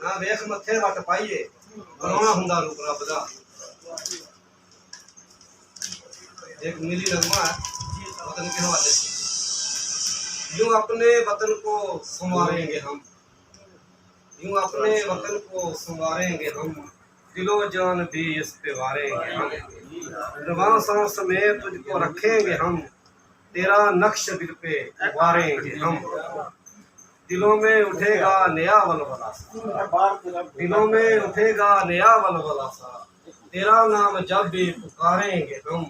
ना वेख मथे वट पाइए बनाना हुंदा रूप रब दा। एक मिली नगमा है वतन के हवाले से। यूं अपने वतन को संवारेंगे हम, यूं अपने वतन को संवारेंगे हम, दिलो जान भी इस पे वारेंगे हम। रवां सांस में तुझको रखेंगे हम, तेरा नक्श दिल पे उबारेंगे हम। दिलों में उठेगा नया वलवला सा, दिलों में उठेगा नया वलवला सा, तेरा नाम जब भी पुकारेंगे हम।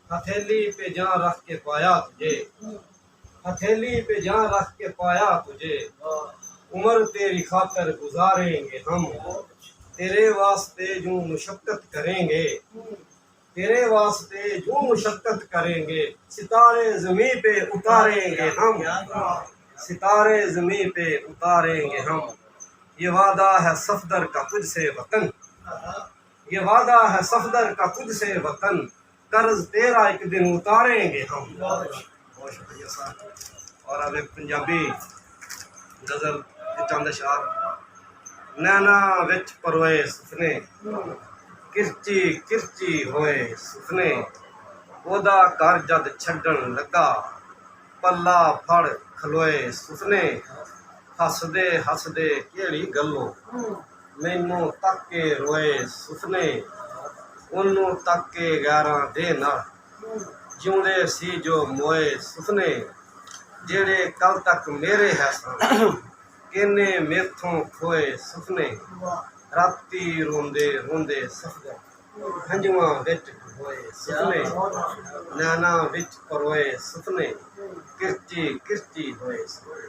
हथेली पे जहाँ रख के पाया तुझे, हथेली पे जहाँ रख के पाया तुझे, उम्र तेरी खातर गुजारेंगे हम। तेरे वास्ते जो मुशक्कत करेंगे, तेरे वास्ते जो मुशक्कत करेंगे, सितारे ज़मीं पे उतारेंगे हम, सितारे ज़मीं पे उतारेंगे हम। ये वादा है सफदर का तुझसे वतन, ये वादा है सफदर का तुझसे वतन, कर्ज तेरा एक दिन उतारेंगे हम। बहुत शुक्रिया साहब। और अब एक पंजाबी गज़ल चंद अशार। नैना विच परोए सुपने, किरची किरची होए सुपने, ओदा घर जद छड्डण लगा, पल्ला फड़ खलोए सुपने। हसदे हसदे केड़ी गल्लों, मैनू तक के रोए सुपने, ओनू तक के गैरां दे नाल, जिउंदे सी जो मोए सुपने। जेड़े कल तक मेरे है सन, किन्ने मेथों खोए सुपने। राती रोंदे रोंदे सफदर, हंजुआं विच होए सुपने, नैना विच परोए सुपने, किरची किरची होए सुपने।